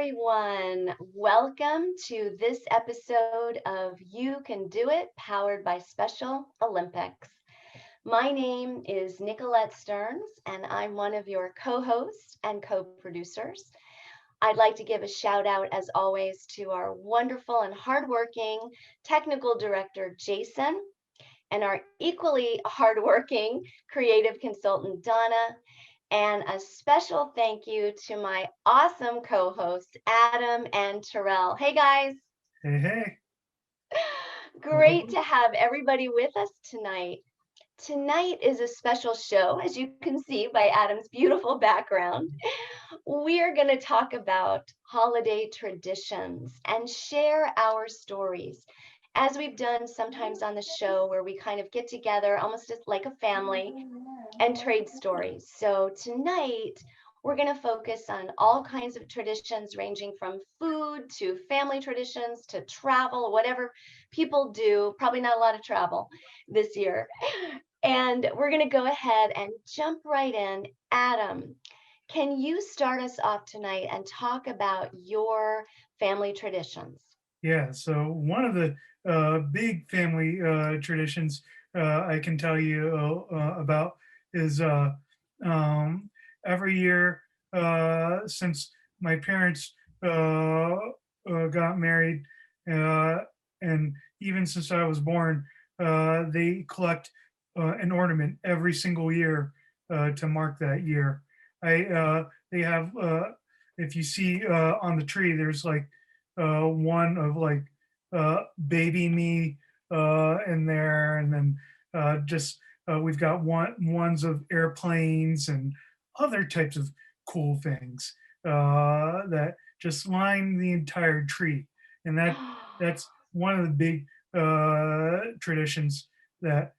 everyone. Welcome to this episode of You Can Do It, powered by Special Olympics. My name is Nicolette Stearns, and I'm one of your co hosts and co producers. I'd like to give a shout out, as always, to our wonderful and hardworking technical director, Jason, and our equally hardworking creative consultant, Donna, and a special thank you to my awesome co hosts, Adam and Terrell. Hey, guys. Hey, hey. Great to have everybody with us tonight. Tonight is a special show, as you can see by Adam's beautiful background. We are going to talk about holiday traditions and share our stories, as we've done sometimes on the show, where we kind of get together almost like a family and trade stories. So tonight, we're going to focus on all kinds of traditions ranging from food to family traditions to travel, whatever people do. Probably not a lot of travel this year. And we're going to go ahead and jump right in. Adam, can you start us off tonight and talk about your family traditions? Yeah, so one of the big family traditions I can tell you about is um, every year since my parents got married, uh, and even since I was born, they collect an ornament every single year to mark that year. They have, if you see on the tree, there's like one of like baby me in there, and then just we've got ones of airplanes and other types of cool things that just line the entire tree, and that's one of the big traditions that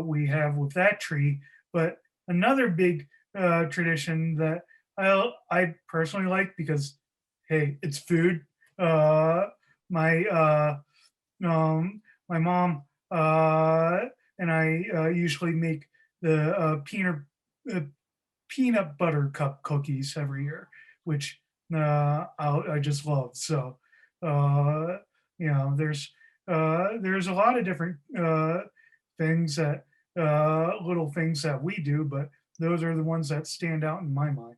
we have with that tree. But another big tradition that I personally like, because hey, it's food. uh, my my mom and I usually make the uh, peanut butter cup cookies every year, which I just love. So uh, there's a lot of different things that little things that we do, but those are the ones that stand out in my mind.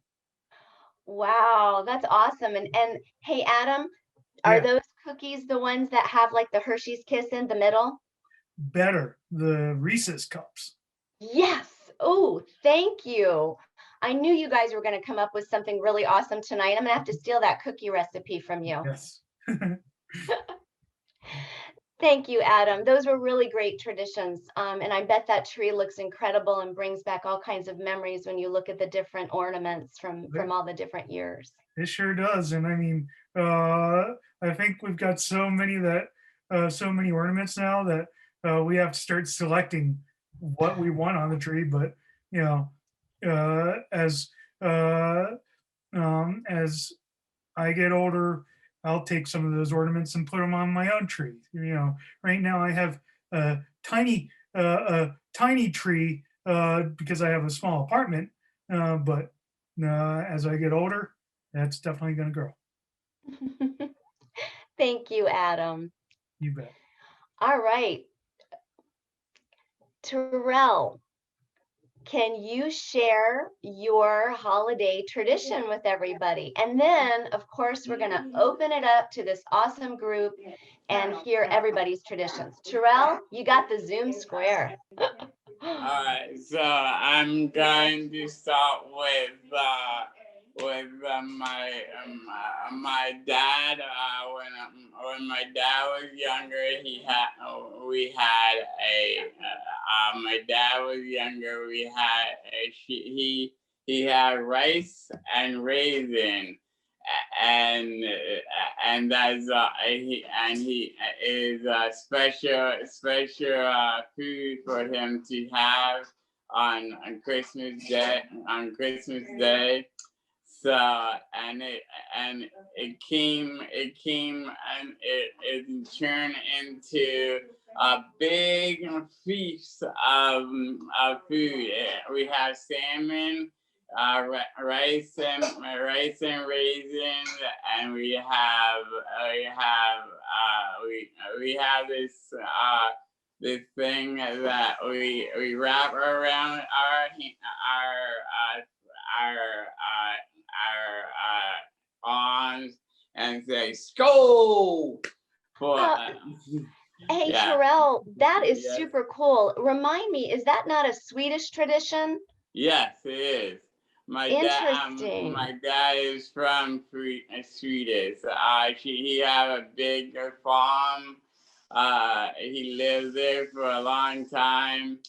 Wow, that's awesome. And hey, Adam, are Yeah, those cookies the ones that have like the Hershey's Kiss in the middle? better the Reese's cups. Yes. Oh, thank you. I knew you guys were going to come up with something really awesome tonight. I'm going to have to steal that cookie recipe from you. Yes. Thank you, Adam. Those were really great traditions. And I bet that tree looks incredible and brings back all kinds of memories when you look at the different ornaments from all the different years. It sure does. And I mean, uh, I think we've got so many ornaments now that we have to start selecting what we want on the tree. But you know, uh, as I get older, I'll take some of those ornaments and put them on my own tree. Right now I have a tiny tree because I have a small apartment. But as I get older, that's definitely going to grow. Thank you, Adam. You bet. All right, Terrell, can you share your holiday tradition with everybody? And then, of course, we're going to open it up to this awesome group and hear everybody's traditions. Terrell, you got the Zoom square. Alright, so I'm going to start with my dad. When my dad was younger, my dad was younger. He had rice and raisin, and he is a special food for him to have on Christmas Day. So it came and it turned into a big feast of food. We have salmon, rice and raisins, and we have this thing that we wrap around our arms and say "Skull" for. Hey, Yeah. Terrell, that is Yes. super cool. Remind me, is that not a Swedish tradition? Yes, it is. Interesting. My dad is from Sweden. He have a big farm. He lived there for a long time,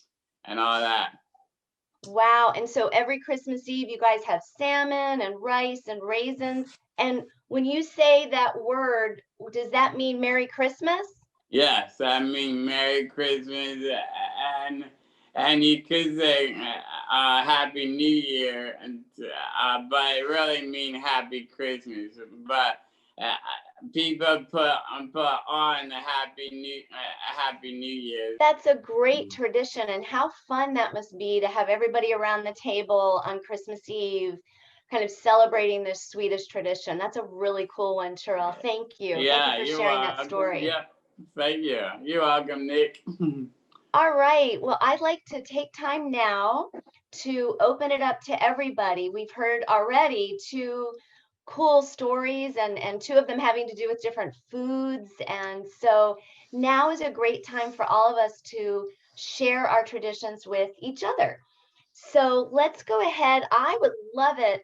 and all that. Wow. And so every Christmas Eve, you guys have salmon and rice and raisins. And when you say that word, does that mean Merry Christmas? Yes, I mean Merry Christmas, and you could say Happy New Year, but it really mean Happy Christmas. But people put on the Happy New Year. That's a great tradition. And how fun that must be to have everybody around the table on Christmas Eve kind of celebrating this Swedish tradition. That's a really cool one, Terrell. Thank you. Yeah, Thank you for sharing that story. Yeah, thank you. You're welcome, Nick. All right. Well, I'd like to take time now to open it up to everybody. We've heard already two cool stories and two of them having to do with different foods. And so now is a great time for all of us to share our traditions with each other. So let's go ahead. I would love it.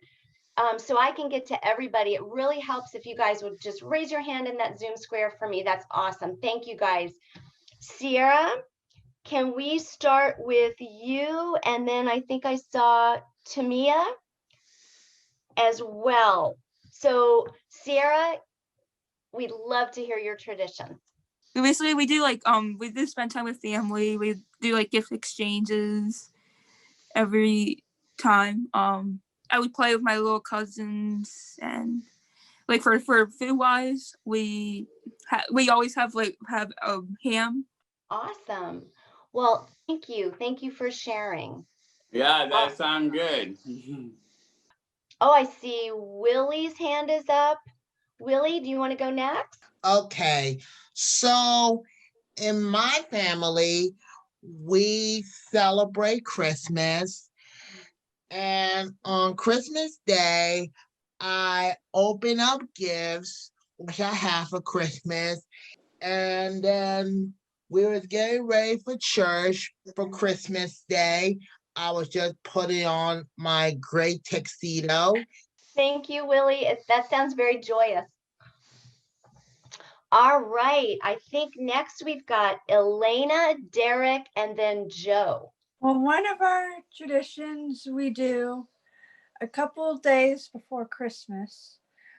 So I can get to everybody. It really helps if you guys would just raise your hand in that Zoom square for me. That's awesome. Thank you guys. Sierra, can we start with you? And then I think I saw Tamia as well. So Sierra, we'd love to hear your traditions. Basically, we do we do spend time with family. We do like gift exchanges every time. I would play with my little cousins, and like for food wise, we always have ham. Awesome. Well, thank you. Thank you for sharing. Yeah, that sounds good. Oh, I see Willie's hand is up. Willie, do you want to go next? Okay, so in my family, we celebrate Christmas. And on Christmas Day, I open up gifts, which I have for Christmas. And then we was getting ready for church for Christmas Day. I was just putting on my gray tuxedo. Thank you, Willie. That sounds very joyous. All right. I think next we've got Elena, Derek, and then Joe. Well, one of our traditions we do a couple of days before Christmas,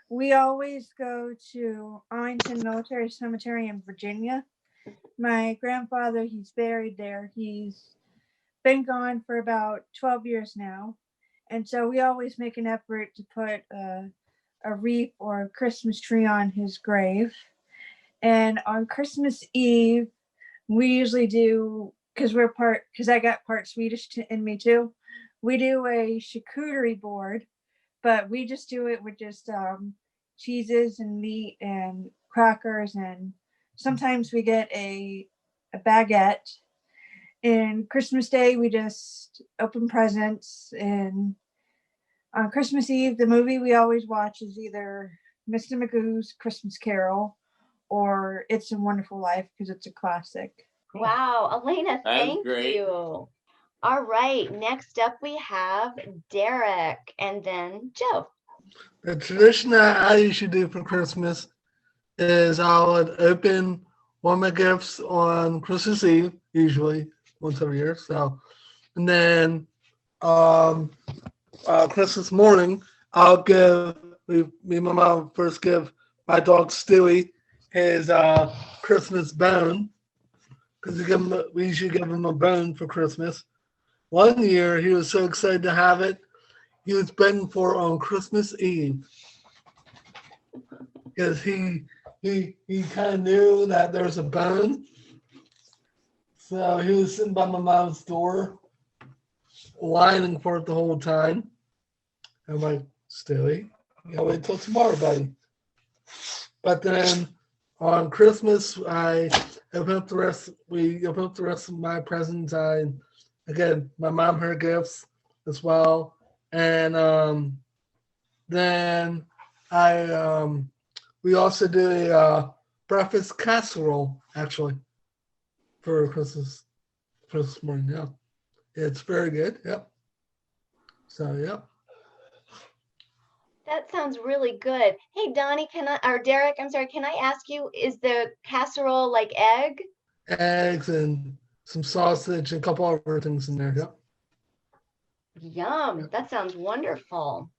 we always go to Arlington Military Cemetery in Virginia. My grandfather, he's buried there. He's been gone for about 12 years now. And so we always make an effort to put a wreath or a Christmas tree on his grave. And on Christmas Eve, we usually do, because I got part Swedish in me too, we do a charcuterie board, but we just do it with just cheeses and meat and crackers, and sometimes we get a baguette. And Christmas Day, we just open presents. And on Christmas Eve, the movie we always watch is either Mr. Magoo's Christmas Carol or It's a Wonderful Life, because it's a classic. Cool. Wow, Elena, thank great. you. All right, next up we have Derek and then Joe. The tradition that I usually do for Christmas is I would open one of my gifts on Christmas Eve, usually once every year. So, and then Christmas morning, me and my mom first give my dog Stewie his Christmas bone, because we usually give him a bone for Christmas. One year, he was so excited to have it, he was begging for it on Christmas Eve, because he kind of knew that there was a bone. So he was sitting by my mom's door, whining for it the whole time. I'm like, Stewie, you gotta wait till tomorrow, buddy. But then on Christmas, I open up the rest. We open up the rest of my presents. Again, my mom her gifts as well, and then we also do a breakfast casserole actually for Christmas morning. Yeah, it's very good. Yep. So yep. That sounds really good. Hey, Donnie, or Derek, I'm sorry, can I ask you, is the casserole like egg? Eggs and some sausage and a couple other things in there. Yep. Yum, that sounds wonderful.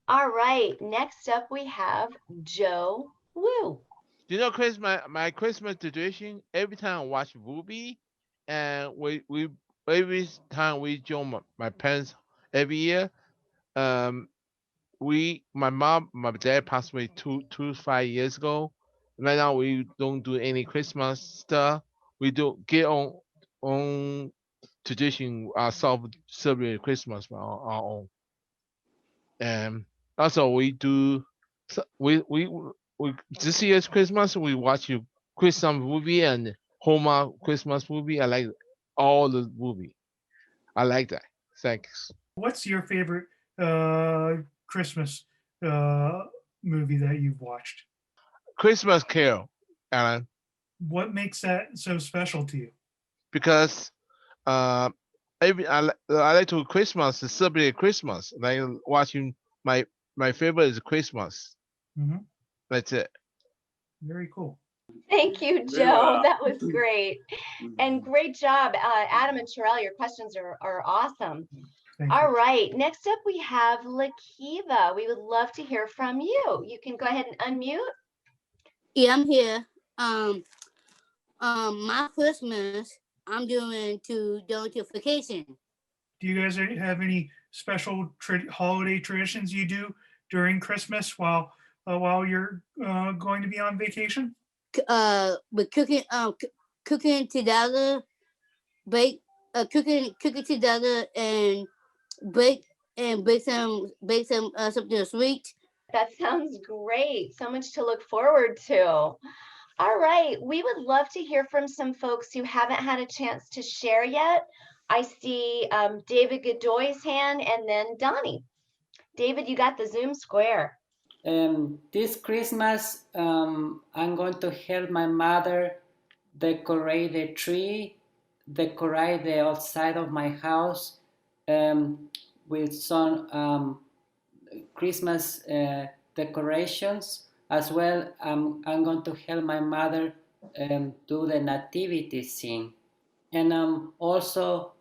All right, next up we have Joe Woo. You know, my Christmas tradition, every time I watch a movie, and every time we join my parents every year, my mom, my dad passed away 5 years ago. Right now we don't do any Christmas stuff. We do get on tradition celebrate Christmas on our own. And also we do we this year's Christmas we watch a Christmas movie and Hallmark Christmas movie. I like all the movie. I like that. Thanks. What's your favorite Christmas movie that you've watched? Christmas Carol, Alan. What makes that so special to you? Because I like to Christmas to celebrate Christmas. Like watching my favorite is Christmas. Mhm. That's it. Very cool. Thank you, Very Joe. well. That was great. And great job. Adam and Sherelle, your questions are awesome. Thank All you. right, next up we have Lakiva. We would love to hear from you. You can go ahead and unmute. Yeah, I'm here. My Christmas, I'm doing to go to vacation. Do you guys have any special holiday traditions you do during Christmas while you're going to be on vacation? We're cooking together, cooking together, and bake some something sweet. That sounds great. So much to look forward to. All right, we would love to hear from some folks who haven't had a chance to share yet. I see David Godoy's hand and then Donnie. David, you got the Zoom square. This Christmas, I'm going to help my mother decorate the tree, decorate the outside of my house with some Christmas decorations. As well, I'm going to help my mother do the nativity scene. And also,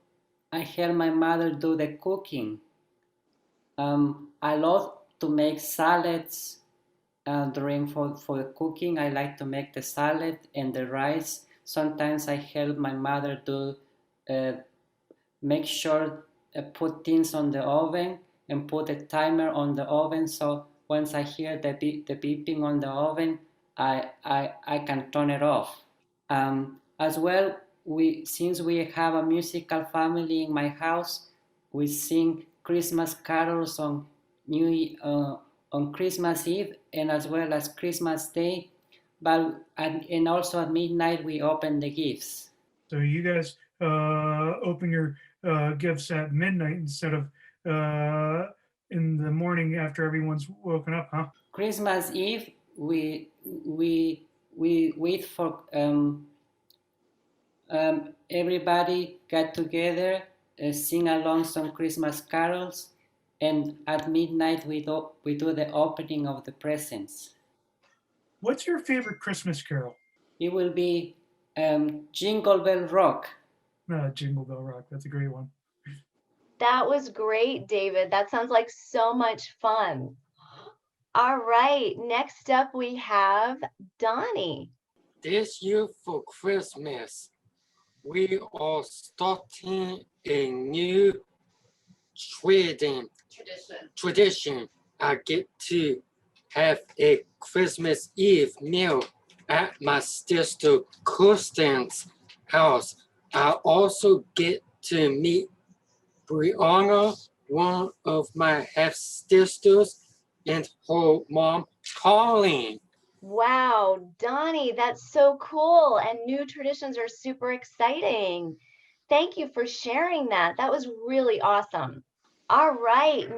I help my mother do the cooking. I love to make salads during for the cooking. I like to make the salad and the rice. Sometimes I help my mother do make sure put things on the oven and put a timer on the oven. So once I hear the beeping on the oven, I can turn it off. As well, since we have a musical family in my house, we sing Christmas carols on Christmas Eve and as well as Christmas Day, and also at midnight we open the gifts. So you guys open your gifts at midnight instead of in the morning after everyone's woken up, huh? Christmas Eve we wait for everybody get together, sing along some Christmas carols, and at midnight we do the opening of the presents. What's your favorite Christmas carol? It will be Jingle Bell Rock. Jingle Bell Rock. That's a great one. That was great, David. That sounds like so much fun. All right, next up we have Donnie. This year for Christmas, we are starting a new tradition. I get to have a Christmas Eve meal at my sister Kristen's house. I also get to meet Brianna, one of my half sisters and her mom calling. Wow, Donnie, that's so cool. And new traditions are super exciting. Thank you for sharing that. That was really awesome. All right.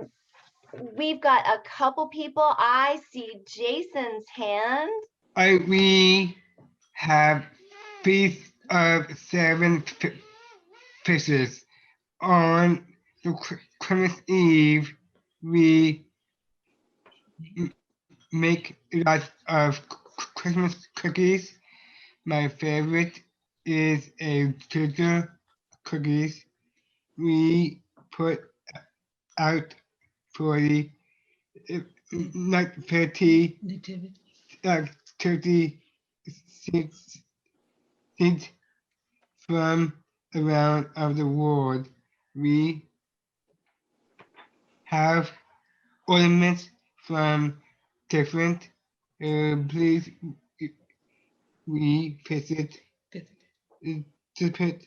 We've got a couple people. I see Jason's hand. We have feast of seven fishes. On the Christmas Eve, we make lots of Christmas cookies. My favorite is a sugar cookies. We put out for the like 30 turkey seeds from around of the world. We have ornaments from different places we visit to put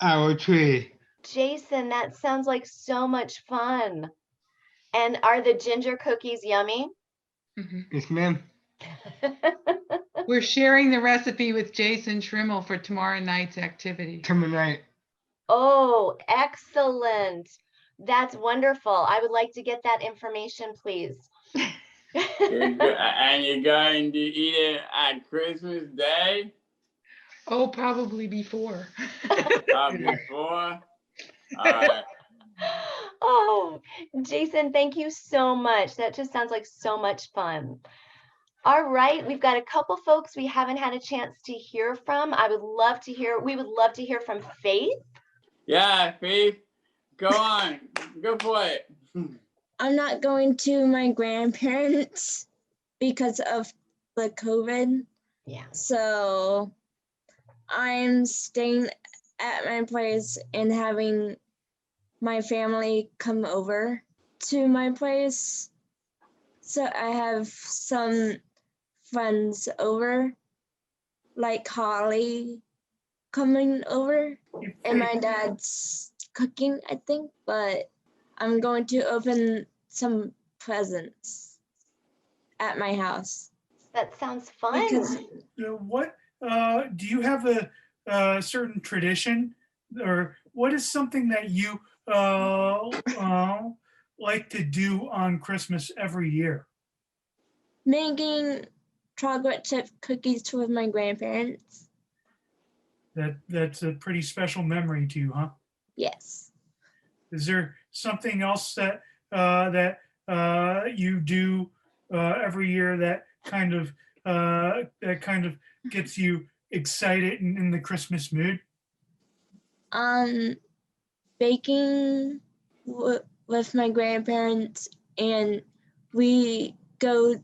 our tree. Jason, that sounds like so much fun. And are the ginger cookies yummy? Yes, ma'am. We're sharing the recipe with Jason Schrimmel for tomorrow night's activity. Tomorrow night. Oh, excellent. That's wonderful. I would like to get that information, please. And you're going to eat it at Christmas Day? Oh, probably before. Before? All right. Oh, Jason, thank you so much. That just sounds like so much fun. All right, we've got a couple folks we haven't had a chance to hear from. We would love to hear from Faith. Yeah, Faith, go on. Go for it. I'm not going to my grandparents because of the COVID. Yeah. So I'm staying at my place and having my family come over to my place. So I have some friends over, like Holly coming over, and my dad's cooking, I think, but I'm going to open some presents at my house. That sounds fun. Because What do you have a certain tradition, or what is something that you like to do on Christmas every year? making chocolate chip cookies with my grandparents. That's a pretty special memory to you, huh? Yes. Is there something else that you do every year that kind of gets you excited and in the Christmas mood? Baking with my grandparents, and we go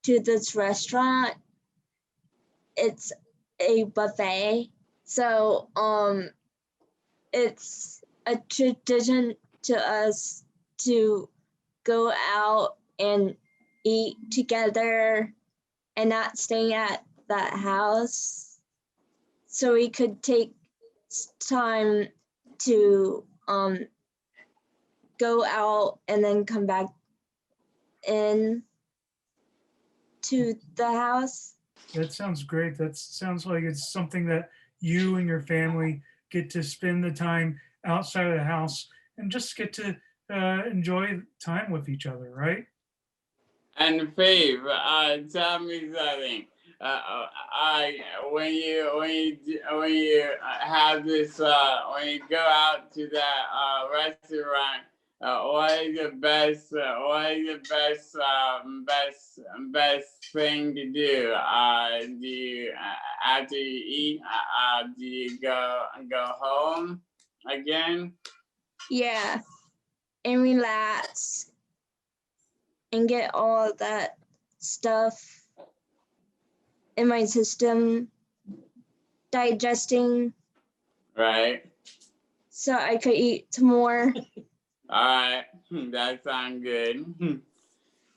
to this restaurant. It's a buffet. So it's a tradition to us to go out and eat together and not staying at that house. So we could take time to go out and then come back in to the house. That sounds great. That sounds like it's something that you and your family get to spend the time outside of the house and just get to enjoy time with each other, right? And Faith, tell me something. When you have this, when you go out to that restaurant, what is the best? Best thing to do? Do you after you eat? Do you go home again? Yeah, and relax and get all that stuff in my system digesting. Right. So I could eat more. All right, that sounds good.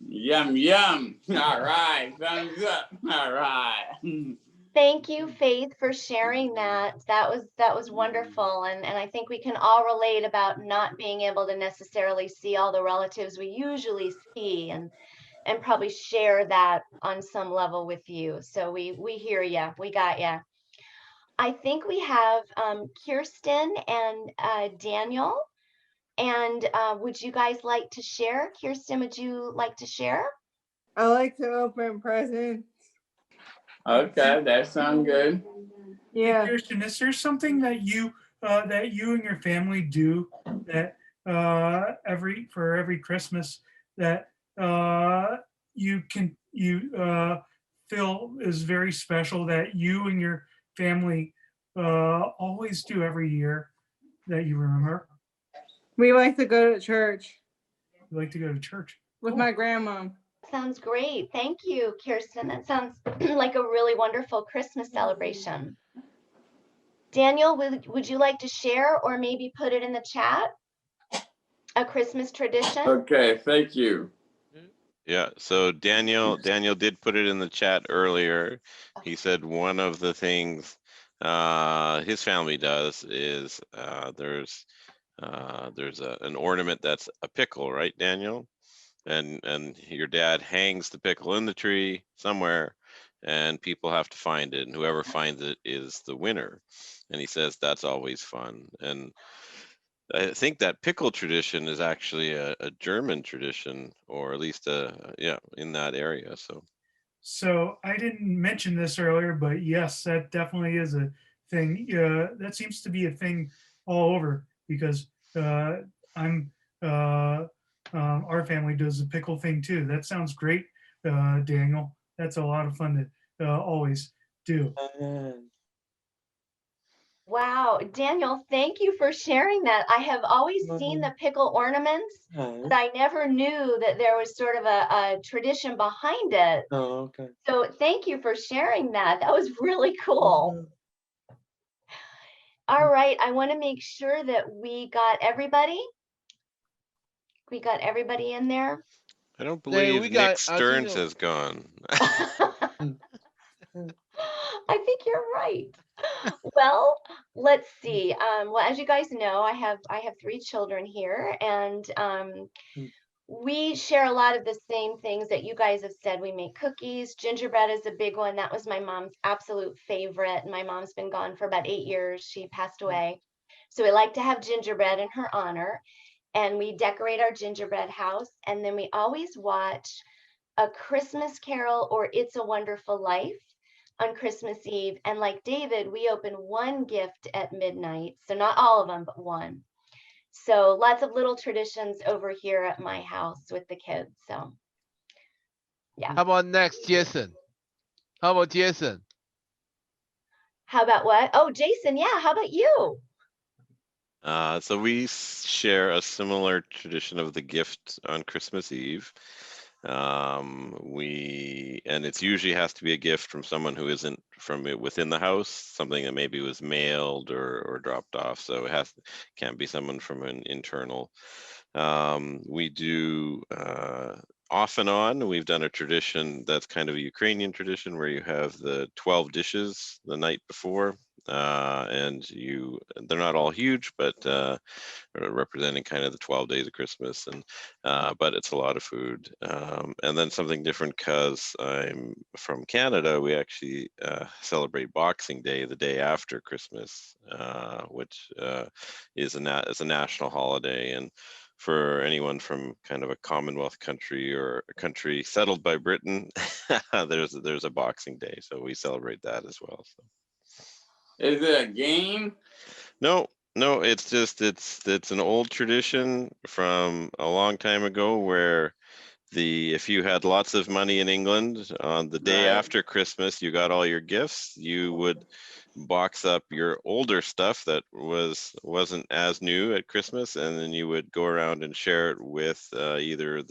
Yum, yum. All right, thumbs up. All right. Thank you, Faith, for sharing that. That was wonderful. And I think we can all relate about not being able to necessarily see all the relatives we usually see and probably share that on some level with you. So we hear you. We got you. I think we have Kirsten and Daniel. And would you guys like to share? Kirsten, would you like to share? I like to open presents. Okay, that sounds good. Yeah. Kirsten, is there something that you and your family do that for every Christmas that you feel is very special that you and your family always do every year that you remember? We like to go to church You like to go to church? with my grandma. Sounds great. Thank you, Kirsten. That sounds like a really wonderful Christmas celebration. Daniel, would you like to share or maybe put it in the chat? A Christmas tradition? Okay, thank you. Yeah, so Daniel did put it in the chat earlier. He said one of the things his family does is there's an ornament that's a pickle, right, Daniel? And your dad hangs the pickle in the tree somewhere, and people have to find it, and whoever finds it is the winner. And he says that's always fun. And I think that pickle tradition is actually a German tradition, or at least in that area. So I didn't mention this earlier, but yes, that definitely is a thing. That seems to be a thing all over because our family does the pickle thing too. That sounds great, Daniel. That's a lot of fun to always do. Wow, Daniel, thank you for sharing that. I have always seen the pickle ornaments, but I never knew that there was sort of a tradition behind it. Oh, okay. So thank you for sharing that. That was really cool. All right, I want to make sure that we got everybody. We got everybody in there. I don't Hey, believe we Nick got Stearns Ardino. has gone. I think you're right. Well, let's see. Well, as you guys know, I have 3 children here, and we share a lot of the same things that you guys have said. We make cookies. Gingerbread is a big one. That was my mom's absolute favorite. My mom's been gone for about 8 years. She passed away. So we like to have gingerbread in her honor. And we decorate our gingerbread house. And then we always watch A Christmas Carol or It's a Wonderful Life on Christmas Eve. And like David, we open one gift at midnight. So not all of them, but one. So lots of little traditions over here at my house with the kids. So yeah. How about next, Jason? How about Jason? How about what? Oh, Jason, yeah. How about you? So we share a similar tradition of the gift on Christmas Eve. And it's usually has to be a gift from someone who isn't from within the house, something that maybe was mailed or dropped off. So can't be someone from an internal. We do off and on, we've done a tradition that's kind of a Ukrainian tradition where you have the 12 dishes the night before. And they're not all huge, but representing kind of the 12 days of Christmas, and but it's a lot of food. And then something different, because I'm from Canada, we actually celebrate Boxing Day the day after Christmas, which is a national holiday. And for anyone from kind of a Commonwealth country or a country settled by Britain, there's a Boxing Day, so we celebrate that as well. So. Is it a game? No, it's an old tradition from a long time ago where if you had lots of money in England on the day after Christmas, you got all your gifts, you would box up your older stuff that wasn't as new at Christmas, and then you would go around and share it with either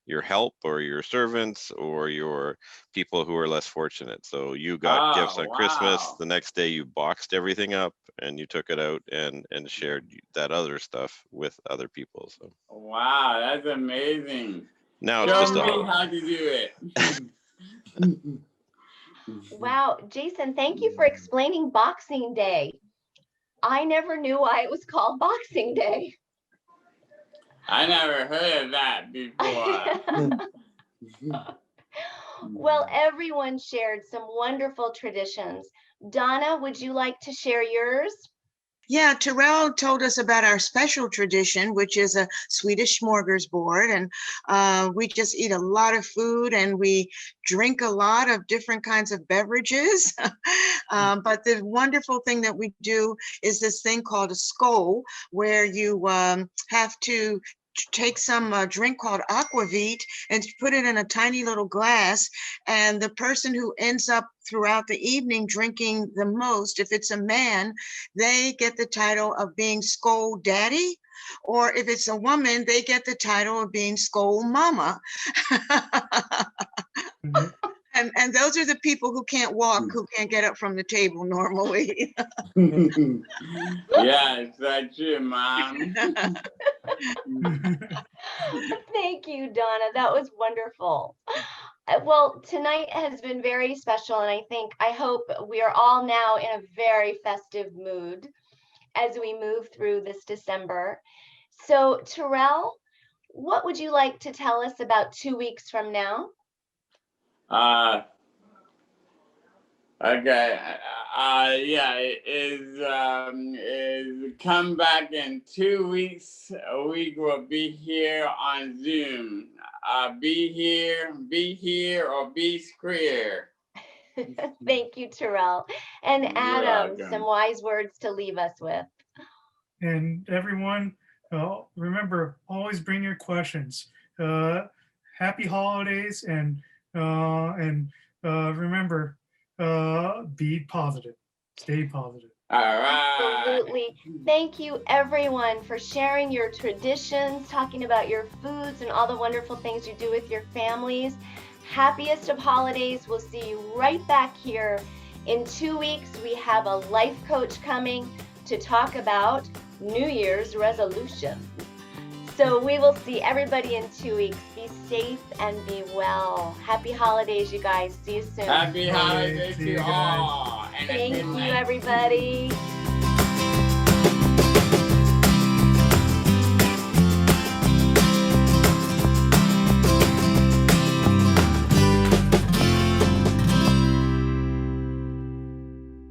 your help or your servants or your people who are less fortunate. So you got gifts on Christmas. The next day you boxed everything up and you took it out and shared that other stuff with other people. So wow, that's amazing. Now it's Show just me how to do it. Wow, Jason, thank you for explaining Boxing Day. I never knew why it was called Boxing Day. I never heard of that before. Well, everyone shared some wonderful traditions. Donna, would you like to share yours? Yeah, Terrell told us about our special tradition, which is a Swedish smorgasbord. And we just eat a lot of food and we drink a lot of different kinds of beverages. But the wonderful thing that we do is this thing called a skål, where you have to take some drink called aquavit and put it in a tiny little glass, and the person who ends up throughout the evening drinking the most, if it's a man, they get the title of being Skål Daddy, or if it's a woman, they get the title of being Skål Mama. And those are the people who can't walk, who can't get up from the table normally. Yeah, it's that true, Mom. Thank you, Donna. That was wonderful. Well, tonight has been very special, and I hope we are all now in a very festive mood as we move through this December. So, Terrell, what would you like to tell us about 2 weeks from now? Okay. Yeah, is come back in 2 weeks. We will be here on Zoom. Be here, or be square. Thank you, Terrell. And You're Adam, welcome. some wise words to leave us with. And everyone, remember, always bring your questions. Happy holidays, and remember, be positive. Stay positive. All right. Absolutely. Thank you, everyone, for sharing your traditions, talking about your foods and all the wonderful things you do with your families. Happiest of holidays. We'll see you right back here in 2 weeks. We have a life coach coming to talk about New Year's resolutions. So we will see everybody in 2 weeks. Be safe and be well. Happy holidays, you guys. See you soon. Happy holidays See to you guys. all. And a Thank good you, night. everybody.